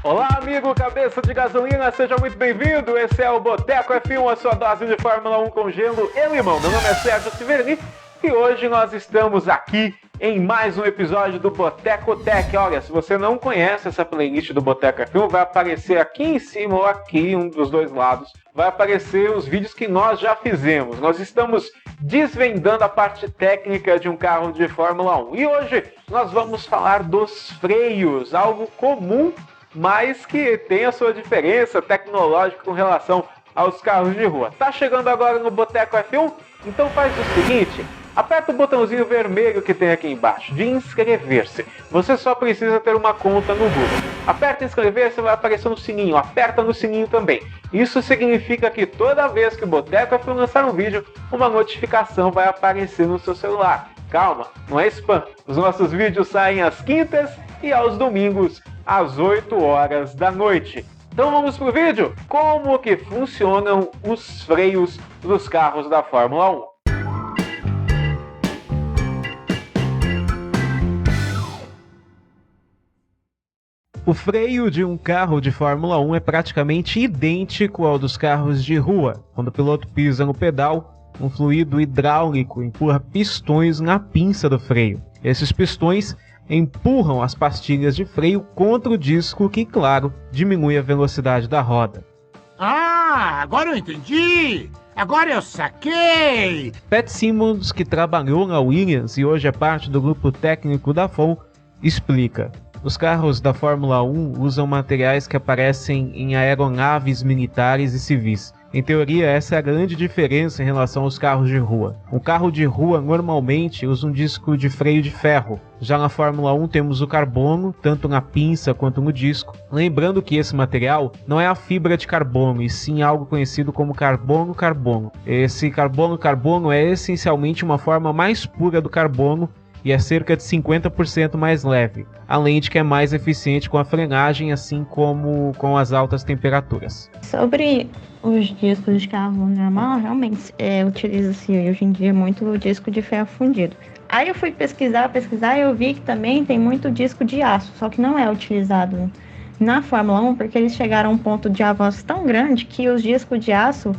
Olá, amigo cabeça de gasolina, seja muito bem-vindo. Esse é o Boteco F1, a sua dose de Fórmula 1 com gelo e limão. Meu nome é Sérgio Severni e hoje nós estamos aqui em mais um episódio do Boteco Tech. Olha, se você não conhece essa playlist do Boteco F1, vai aparecer aqui em cima ou aqui, um dos dois lados, vai aparecer os vídeos que nós já fizemos. Nós estamos desvendando a parte técnica de um carro de Fórmula 1. E hoje nós vamos falar dos freios, algo comum, mas que tem a sua diferença tecnológica com relação aos carros de rua. Tá chegando agora no Boteco F1? Então faz o seguinte, aperta o botãozinho vermelho que tem aqui embaixo, de inscrever-se. Você só precisa ter uma conta no Google. Aperta inscrever-se, vai aparecer um sininho, aperta no sininho também. Isso significa que toda vez que o Boteco F1 lançar um vídeo, uma notificação vai aparecer no seu celular. Calma, não é spam. Os nossos vídeos saem às quintas e aos domingos, às 8 horas da noite. Então vamos pro vídeo? Como que funcionam os freios dos carros da Fórmula 1? O freio de um carro de Fórmula 1 é praticamente idêntico ao dos carros de rua. Quando o piloto pisa no pedal, um fluido hidráulico empurra pistões na pinça do freio. Esses pistões empurram as pastilhas de freio contra o disco que, claro, diminui a velocidade da roda. Ah, agora eu entendi! Agora eu saquei! Pat Symonds, que trabalhou na Williams e hoje é parte do grupo técnico da FOM, explica. Os carros da Fórmula 1 usam materiais que aparecem em aeronaves militares e civis. Em teoria, essa é a grande diferença em relação aos carros de rua. Um carro de rua normalmente usa um disco de freio de ferro. Já na Fórmula 1 temos o carbono, tanto na pinça quanto no disco. Lembrando que esse material não é a fibra de carbono, e sim algo conhecido como carbono-carbono. Esse carbono-carbono é essencialmente uma forma mais pura do carbono, e é cerca de 50% mais leve, além de que é mais eficiente com a frenagem, assim como com as altas temperaturas. Sobre os discos de carro normal, realmente utiliza-se hoje em dia muito o disco de ferro fundido. Aí eu fui pesquisar e eu vi que também tem muito disco de aço, só que não é utilizado na Fórmula 1 porque eles chegaram a um ponto de avanço tão grande que os discos de aço,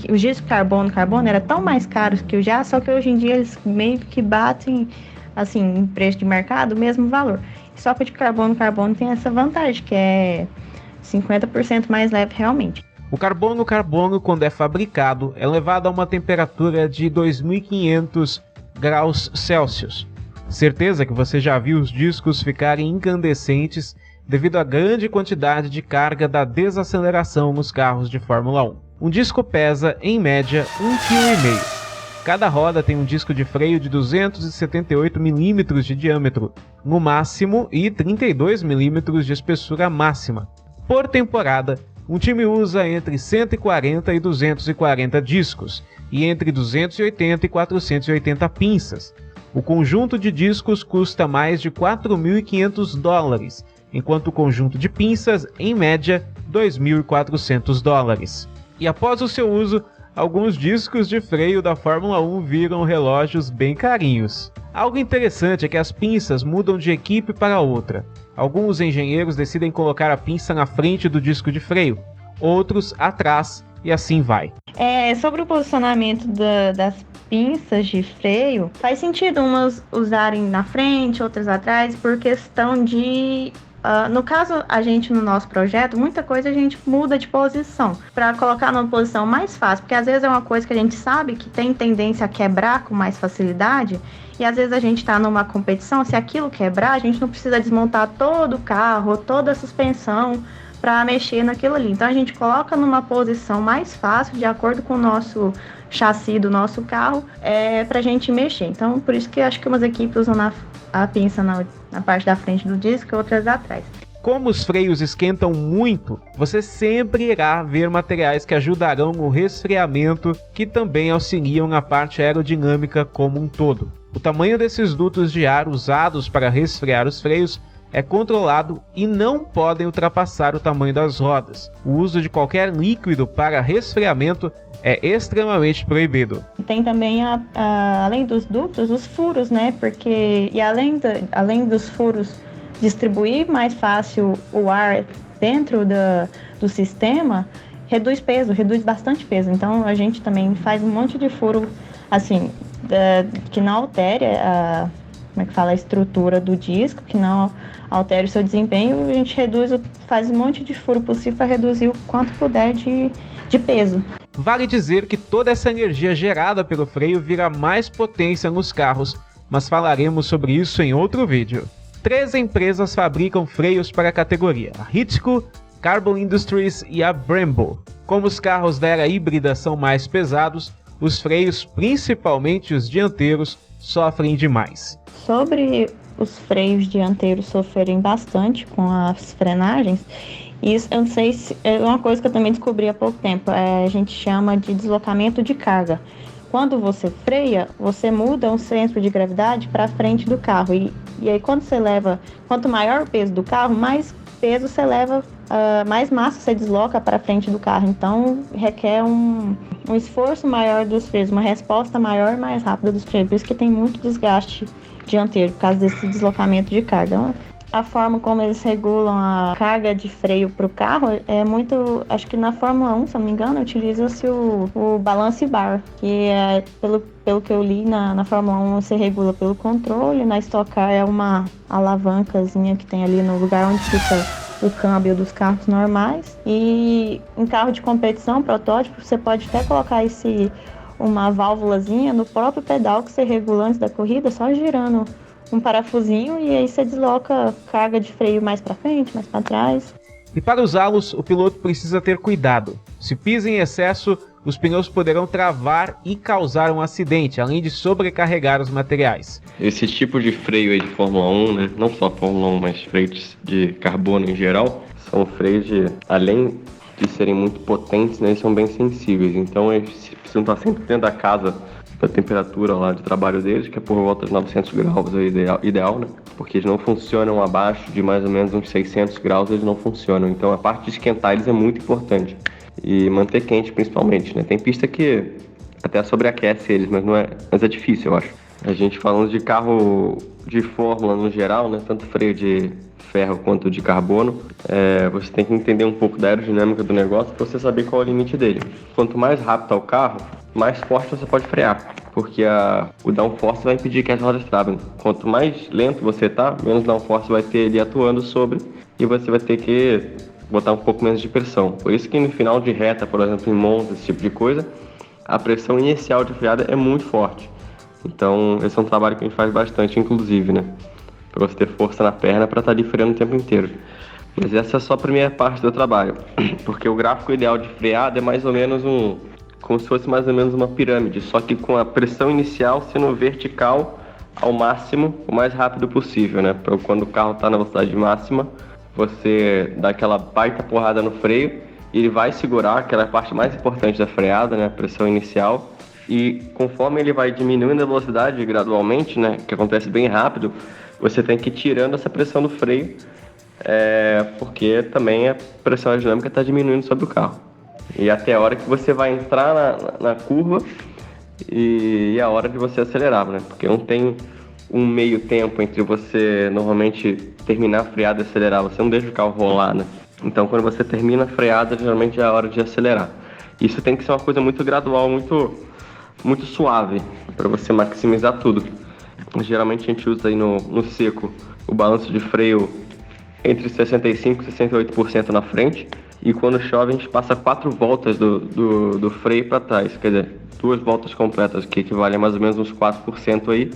os discos carbono eram tão mais caros que o de aço, só que hoje em dia eles meio que batem assim, em preço de mercado, o mesmo valor. Só que o de carbono tem essa vantagem, que é 50% mais leve realmente. O carbono, quando é fabricado, é levado a uma temperatura de 2.500 graus Celsius. Certeza que você já viu os discos ficarem incandescentes devido à grande quantidade de carga da desaceleração nos carros de Fórmula 1. Um disco pesa, em média, 1,5 kg. Cada roda tem um disco de freio de 278 mm de diâmetro no máximo e 32 mm de espessura máxima. Por temporada, um time usa entre 140 e 240 discos e entre 280 e 480 pinças. O conjunto de discos custa mais de $4.500, enquanto o conjunto de pinças, em média, $2.400. E após o seu uso, alguns discos de freio da Fórmula 1 viram relógios bem carinhos. Algo interessante é que as pinças mudam de equipe para outra. Alguns engenheiros decidem colocar a pinça na frente do disco de freio, outros atrás e assim vai. Sobre o posicionamento das pinças de freio, faz sentido umas usarem na frente, outras atrás, por questão de... no caso, no nosso projeto, muita coisa a gente muda de posição para colocar numa posição mais fácil, porque às vezes é uma coisa que a gente sabe que tem tendência a quebrar com mais facilidade, e às vezes a gente está numa competição, se aquilo quebrar, a gente não precisa desmontar todo o carro, toda a suspensão para mexer naquilo ali. Então a gente coloca numa posição mais fácil, de acordo com o nosso chassi do nosso carro, para a gente mexer. Então por isso que eu acho que umas equipes usam a pinça na parte da frente do disco e outras atrás. Como os freios esquentam muito, você sempre irá ver materiais que ajudarão no resfriamento, que também auxiliam na parte aerodinâmica como um todo. O tamanho desses dutos de ar usados para resfriar os freios é controlado e não podem ultrapassar o tamanho das rodas. O uso de qualquer líquido para resfriamento é extremamente proibido. Tem também, além dos dutos, os furos, né? Porque, além dos furos distribuir mais fácil o ar dentro do sistema, reduz peso, reduz bastante peso. Então a gente também faz um monte de furo assim, que não altere a estrutura do disco, que não altere o seu desempenho. A gente faz um monte de furo possível para reduzir o quanto puder de peso. Vale dizer que toda essa energia gerada pelo freio vira mais potência nos carros, mas falaremos sobre isso em outro vídeo. 3 empresas fabricam freios para a categoria: a Hitco, Carbon Industries e a Brembo. Como os carros da era híbrida são mais pesados, os freios, principalmente os dianteiros, sofrem demais. Sobre os freios dianteiros sofrerem bastante com as frenagens, isso eu não sei se é uma coisa que eu também descobri há pouco tempo. A gente chama de deslocamento de carga. Quando você freia, você muda o centro de gravidade para frente do carro. E aí quando você leva, quanto maior o peso do carro, mais peso você leva, mais massa você desloca para frente do carro. Então requer um esforço maior dos freios, uma resposta maior e mais rápida dos freios. Por isso que tem muito desgaste dianteiro, por causa desse deslocamento de carga. A forma como eles regulam a carga de freio para o carro é muito... Acho que na Fórmula 1, se não me engano, utiliza-se o balance bar, que é, pelo que eu li, na Fórmula 1 você regula pelo controle, na Stock Car é uma alavancazinha que tem ali no lugar onde fica o câmbio dos carros normais. E em carro de competição, protótipo, você pode até colocar uma válvulazinha no próprio pedal que você regula antes da corrida, só girando um parafusinho, e aí você desloca carga de freio mais para frente, mais para trás. E para usá-los, o piloto precisa ter cuidado. Se pisa em excesso, os pneus poderão travar e causar um acidente, além de sobrecarregar os materiais. Esse tipo de freio aí de Fórmula 1, né? Não só Fórmula 1, mas freios de carbono em geral, são freios além de serem muito potentes, né, eles são bem sensíveis. Então eles precisam estar sempre dentro da casa, da temperatura lá de trabalho deles, que é por volta de 900 graus, é ideal, né? Porque eles não funcionam abaixo de mais ou menos uns 600 graus, eles não funcionam. Então a parte de esquentar eles é muito importante. E manter quente principalmente, né? Tem pista que até sobreaquece eles, mas é difícil, eu acho. A gente falando de carro de fórmula no geral, né? Tanto freio de ferro quanto de carbono, você tem que entender um pouco da aerodinâmica do negócio para você saber qual é o limite dele. Quanto mais rápido é o carro, mais forte você pode frear, porque o downforce vai impedir que as rodas travem. Quanto mais lento você tá, menos downforce vai ter ele atuando sobre, e você vai ter que botar um pouco menos de pressão. Por isso que no final de reta, por exemplo, em Monza, esse tipo de coisa, a pressão inicial de freada é muito forte. Então esse é um trabalho que a gente faz bastante, inclusive, né? Para você ter força na perna para estar ali freando o tempo inteiro. Mas essa é só a primeira parte do trabalho, porque o gráfico ideal de freada é mais ou menos como se fosse mais ou menos uma pirâmide, só que com a pressão inicial sendo vertical ao máximo, o mais rápido possível, né? Para quando o carro está na velocidade máxima, você dá aquela baita porrada no freio e ele vai segurar, aquela parte mais importante da freada, né? A pressão inicial. E conforme ele vai diminuindo a velocidade gradualmente, né? Que acontece bem rápido, você tem que ir tirando essa pressão do freio, porque também a pressão aerodinâmica está diminuindo sobre o carro. E até a hora que você vai entrar na curva e a hora de você acelerar, né? Porque não tem um meio tempo entre você normalmente terminar a freada e acelerar, você não deixa o carro rolar, né? Então quando você termina a freada, geralmente é a hora de acelerar. Isso tem que ser uma coisa muito gradual, muito suave, para você maximizar tudo. Geralmente a gente usa aí no seco o balanço de freio entre 65% e 68% na frente, e quando chove a gente passa 4 voltas do freio para trás, quer dizer, 2 voltas completas, que equivale a mais ou menos uns 4% aí,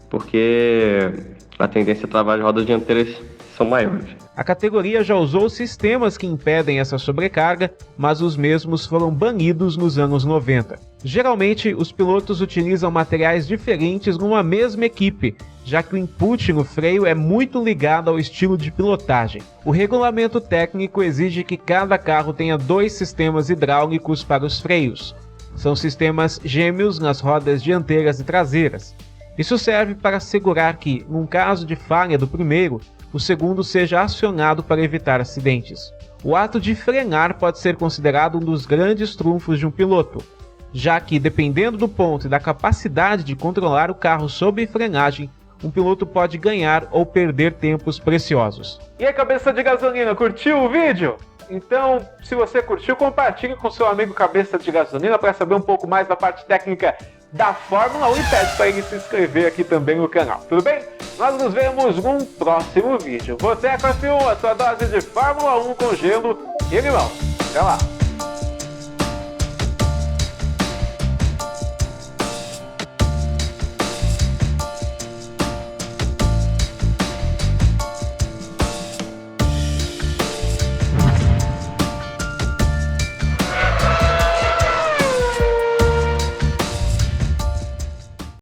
porque a tendência a travar de rodas dianteiras são maiores. A categoria já usou sistemas que impedem essa sobrecarga, mas os mesmos foram banidos nos anos 90. Geralmente, os pilotos utilizam materiais diferentes numa mesma equipe, já que o input no freio é muito ligado ao estilo de pilotagem. O regulamento técnico exige que cada carro tenha 2 sistemas hidráulicos para os freios. São sistemas gêmeos nas rodas dianteiras e traseiras. Isso serve para assegurar que, num caso de falha do primeiro, o segundo seja acionado para evitar acidentes. O ato de frenar pode ser considerado um dos grandes trunfos de um piloto, já que, dependendo do ponto e da capacidade de controlar o carro sob frenagem, um piloto pode ganhar ou perder tempos preciosos. E aí, cabeça de gasolina, curtiu o vídeo? Então, se você curtiu, compartilhe com seu amigo cabeça de gasolina para saber um pouco mais da parte técnica da Fórmula 1 e pede para ele se inscrever aqui também no canal, tudo bem? Nós nos vemos num próximo vídeo. Boteco F1, a sua dose de Fórmula 1 com gelo e limão. Até lá!